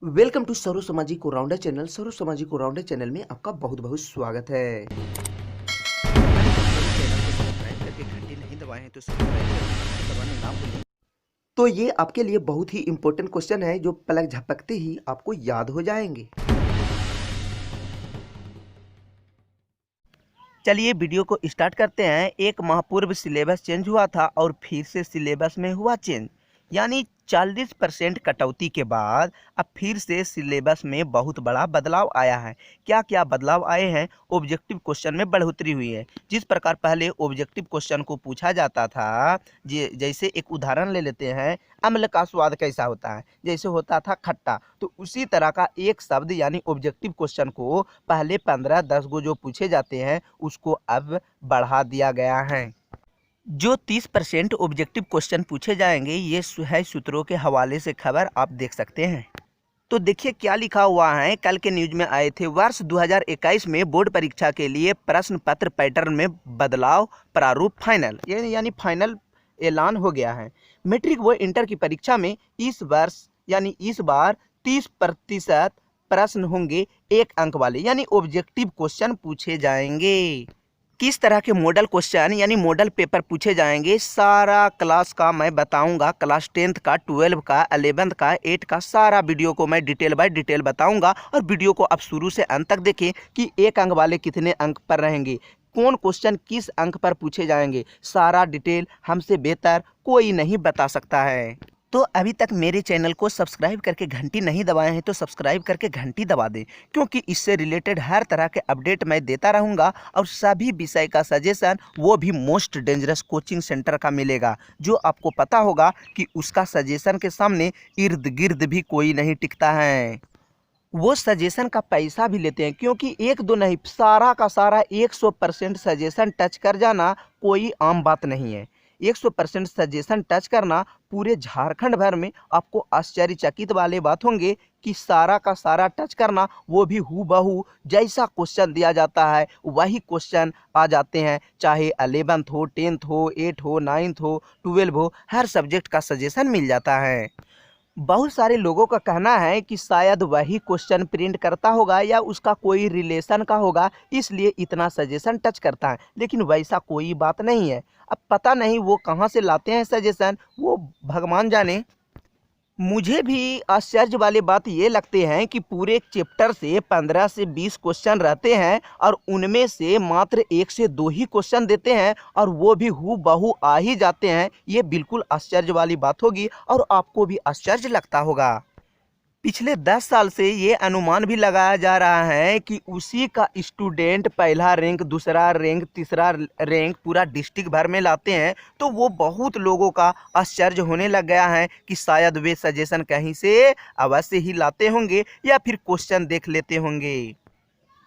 Welcome to serve सामाजिक rounder channel. सर्व सामाजिक rounder channel में आपका बहुत बहुत स्वागत है। चैनल को सब्सक्राइब करके घंटी नहीं दबाए हैं तो सब्सक्राइब करके दबाना ना भूलें। तो ये आपके लिए बहुत ही इंपॉर्टेंट क्वेश्चन है जो पलक झपकते ही आपको याद हो जाएंगे। चलिए वीडियो को स्टार्ट करते हैं। एक माह पूर्व सिलेबस चेंज हुआ था और फिर से सिलेबस में हुआ चेंज, यानी 40% कटौती के बाद अब फिर से सिलेबस में बहुत बड़ा बदलाव आया है। क्या क्या बदलाव आए हैं? ऑब्जेक्टिव क्वेश्चन में बढ़ोतरी हुई है। जिस प्रकार पहले ऑब्जेक्टिव क्वेश्चन को पूछा जाता था, जैसे एक उदाहरण ले लेते हैं, अम्ल का स्वाद कैसा होता है, जैसे होता था खट्टा, तो उसी तरह का एक शब्द यानी ऑब्जेक्टिव क्वेश्चन को पहले 15-10 गो जो पूछे जाते हैं उसको अब बढ़ा दिया गया है। जो 30% ऑब्जेक्टिव क्वेश्चन पूछे जाएंगे, ये है सूत्रों के हवाले से खबर आप देख सकते हैं। तो देखिए क्या लिखा हुआ है, कल के न्यूज में आए थे। वर्ष 2021 में बोर्ड परीक्षा के लिए प्रश्न पत्र पैटर्न में बदलाव, प्रारूप फाइनल, यानी फाइनल ऐलान हो गया है। मैट्रिक व इंटर की परीक्षा में इस वर्ष यानी इस बार 30% प्रश्न होंगे 1 अंक वाले, यानी ऑब्जेक्टिव क्वेश्चन पूछे जाएंगे। किस तरह के मॉडल क्वेश्चन यानी मॉडल पेपर पूछे जाएंगे, सारा क्लास का मैं बताऊंगा। क्लास 10th का, 12 का, 11th का, 8 का सारा वीडियो को मैं डिटेल बाय डिटेल बताऊंगा। और वीडियो को आप शुरू से अंत तक देखें कि 1 अंक वाले कितने अंक पर रहेंगे, कौन क्वेश्चन किस अंक पर पूछे जाएंगे। सारा डिटेल हमसे बेहतर कोई नहीं बता सकता है। तो अभी तक मेरे चैनल को सब्सक्राइब करके घंटी नहीं दबाए हैं तो सब्सक्राइब करके घंटी दबा दें, क्योंकि इससे रिलेटेड हर तरह के अपडेट मैं देता रहूंगा। और सभी विषय का सजेशन वो भी मोस्ट डेंजरस कोचिंग सेंटर का मिलेगा, जो आपको पता होगा कि उसका सजेशन के सामने इर्द गिर्द भी कोई नहीं टिकता है। वो सजेशन का पैसा भी लेते हैं, क्योंकि एक दो नहीं, सारा का सारा 100% सजेशन टच कर जाना कोई आम बात नहीं है। 100% सजेशन टच करना पूरे झारखंड भर में आपको आश्चर्यचकित वाले बात होंगे कि सारा का सारा टच करना, वो भी हूबहू जैसा क्वेश्चन दिया जाता है वही क्वेश्चन आ जाते हैं। चाहे 11th हो, 10th हो, 8 हो, 9th हो, 12 हो, हर सब्जेक्ट का सजेशन मिल जाता है। बहुत सारे लोगों का कहना है कि शायद वही क्वेश्चन प्रिंट करता होगा या उसका कोई रिलेशन का होगा, इसलिए इतना सजेशन टच करता है। लेकिन वैसा कोई बात नहीं है। अब पता नहीं वो कहाँ से लाते हैं सजेशन, वो भगवान जाने। मुझे भी आश्चर्य वाली बात ये लगते हैं कि पूरे एक चैप्टर से 15 से 20 क्वेश्चन रहते हैं और उनमें से मात्र 1 से 2 ही क्वेश्चन देते हैं और वो भी हूबहू आ ही जाते हैं। ये बिल्कुल आश्चर्य वाली बात होगी और आपको भी आश्चर्य लगता होगा। पिछले 10 साल से ये अनुमान भी लगाया जा रहा है कि उसी का स्टूडेंट पहला रैंक, दूसरा रैंक, तीसरा रैंक पूरा डिस्ट्रिक्ट भर में लाते हैं। तो वो बहुत लोगों का आश्चर्य होने लग गया है कि शायद वे सजेशन कहीं से अवश्य ही लाते होंगे या फिर क्वेश्चन देख लेते होंगे।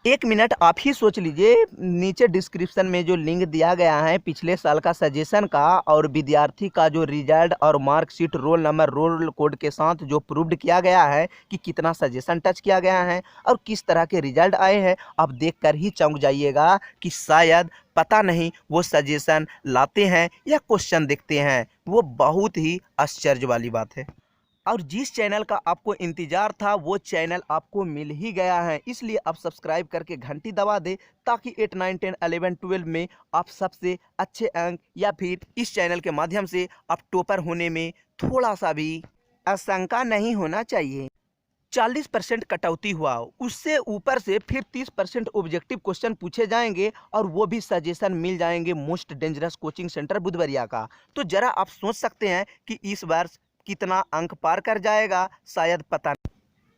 1 मिनट आप ही सोच लीजिए, नीचे डिस्क्रिप्शन में जो लिंक दिया गया है पिछले साल का सजेशन का और विद्यार्थी का जो रिजल्ट और marksheet, roll number, roll code के साथ जो प्रूव्ड किया गया है कि कितना सजेशन टच किया गया है और किस तरह के रिजल्ट आए हैं, आप देखकर ही चौंक जाइएगा कि शायद पता नहीं वो सजेशन लाते हैं या क्वेश्चन देखते हैं। वो बहुत ही आश्चर्य वाली बात है। और जिस चैनल का आपको इंतजार था वो चैनल आपको मिल ही गया है, इसलिए आप सब्सक्राइब करके घंटी दबा दें ताकि 8, 9, 10, 11, 12 में आप सबसे अच्छे अंक या फिर इस चैनल के माध्यम से आप टॉपर होने में थोड़ा सा भी आशंका नहीं होना चाहिए। 40% कटौती हुआ, उससे ऊपर से फिर 30% ऑब्जेक्टिव क्वेश्चन पूछे जाएंगे और वो भी सजेशन मिल जाएंगे मोस्ट डेंजरस कोचिंग सेंटर बुधवरिया का। तो जरा आप सोच सकते हैं कि इस वर्ष कितना अंक पार कर जाएगा, शायद पता नहीं,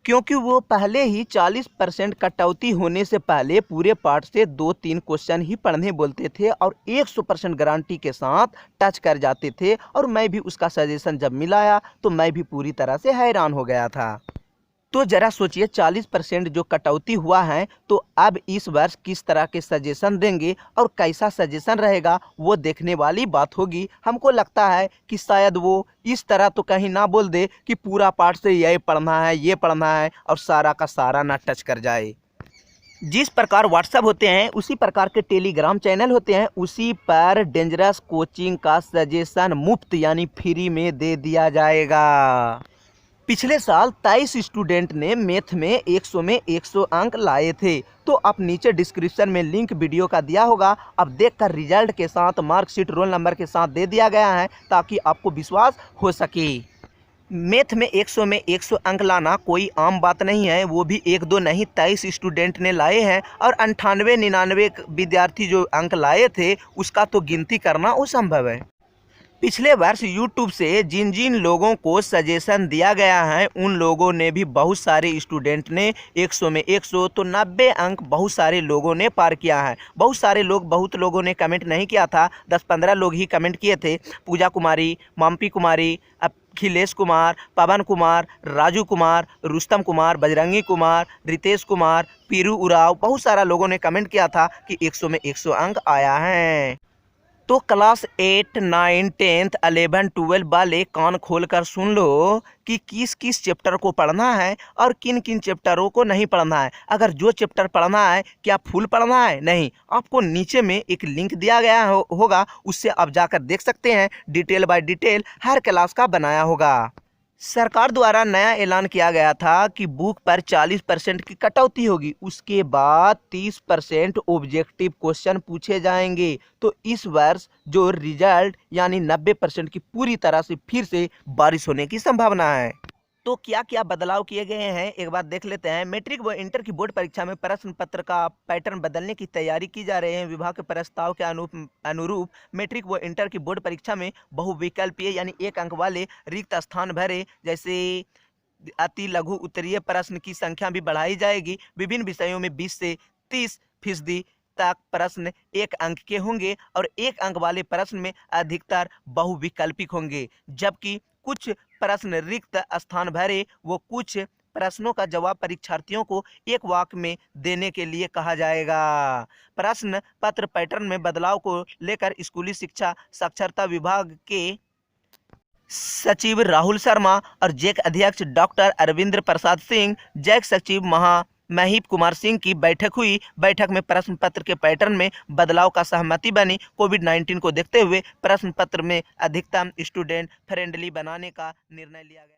क्योंकि वो पहले ही 40% कटौती होने से पहले पूरे पार्ट से 2-3 क्वेश्चन ही पढ़ने बोलते थे और 100% गारंटी के साथ टच कर जाते थे। और मैं भी उसका सजेशन जब मिलाया तो मैं भी पूरी तरह से हैरान हो गया था। तो जरा सोचिए, 40% जो कटौती हुआ है, तो अब इस वर्ष किस तरह के सजेशन देंगे और कैसा सजेशन रहेगा, वो देखने वाली बात होगी। हमको लगता है कि शायद वो इस तरह तो कहीं ना बोल दे कि पूरा पार्ट से ये पढ़ना है, ये पढ़ना है और सारा का सारा ना टच कर जाए। जिस प्रकार व्हाट्सएप होते हैं उसी प्रकार के टेलीग्राम चैनल होते हैं, उसी पर डेंजरस कोचिंग का सजेशन मुफ्त यानी फ्री में दे दिया जाएगा। पिछले साल 23 स्टूडेंट ने मैथ में 100 में 100 अंक लाए थे। तो आप नीचे डिस्क्रिप्शन में लिंक वीडियो का दिया होगा, अब देखकर रिजल्ट के साथ मार्कशीट रोल नंबर के साथ दे दिया गया है ताकि आपको विश्वास हो सके। मैथ में 100 में 100 अंक लाना कोई आम बात नहीं है, वो भी एक दो नहीं 23 स्टूडेंट ने लाए हैं और 98-99 विद्यार्थी जो अंक लाए थे उसका तो गिनती करना असंभव है। पिछले वर्ष YouTube से जिन जिन लोगों को सजेशन दिया गया है उन लोगों ने भी बहुत सारे स्टूडेंट ने 100 में 100 तो 90 अंक बहुत सारे लोगों ने पार किया है। बहुत लोगों ने कमेंट नहीं किया था, 10-15 लोग ही कमेंट किए थे। पूजा कुमारी, माम्पी कुमारी, अखिलेश कुमार, पवन कुमार, राजू कुमार, रुस्तम कुमार, बजरंगी कुमार, रितेश कुमार, पीरू उराव, बहुत सारा लोगों ने कमेंट किया था कि 100 में 100 अंक आया है। तो क्लास 8, 9, 10, 11, 12 वाले कान खोलकर सुन लो कि किस किस चैप्टर को पढ़ना है और किन किन चैप्टरों को नहीं पढ़ना है। अगर जो चैप्टर पढ़ना है क्या फुल पढ़ना है? नहीं, आपको नीचे में एक लिंक दिया गया होगा, उससे आप जाकर देख सकते हैं। डिटेल बाय डिटेल हर क्लास का बनाया होगा। सरकार द्वारा नया ऐलान किया गया था कि बुक पर 40% की कटौती होगी, उसके बाद 30% ऑब्जेक्टिव क्वेश्चन पूछे जाएंगे। तो इस वर्ष जो रिजल्ट यानी 90% की पूरी तरह से फिर से बारिश होने की संभावना है। तो क्या क्या बदलाव किए गए हैं एक बार देख लेते हैं। मैट्रिक व इंटर की बोर्ड परीक्षा में प्रश्न पत्र का पैटर्न बदलने की तैयारी की जा रही है। विभाग के प्रस्ताव के अनुरूप मैट्रिक व इंटर की बोर्ड परीक्षा में बहुविकल्पीय यानी 1 अंक वाले रिक्त स्थान भरे जैसे अति लघु उत्तरीय प्रश्न की संख्या भी बढ़ाई जाएगी। विभिन्न विषयों में 20 से 30% तक प्रश्न 1 अंक के होंगे और 1 अंक वाले प्रश्न में अधिकतर बहुविकल्पिक होंगे, जबकि कुछ प्रश्न रिक्त स्थान भरे वो कुछ प्रश्नों का जवाब परीक्षार्थियों को एक वाक्य में देने के लिए कहा जाएगा। प्रश्न पत्र पैटर्न में बदलाव को लेकर स्कूली शिक्षा साक्षरता विभाग के सचिव राहुल शर्मा और जैक अध्यक्ष डॉक्टर अरविंद्र प्रसाद सिंह, जैक सचिव महीप कुमार सिंह की बैठक हुई। बैठक में प्रश्न पत्र के पैटर्न में बदलाव का सहमति बनी। कोविड-19 को देखते हुए प्रश्न पत्र में अधिकतम स्टूडेंट फ्रेंडली बनाने का निर्णय लिया गया।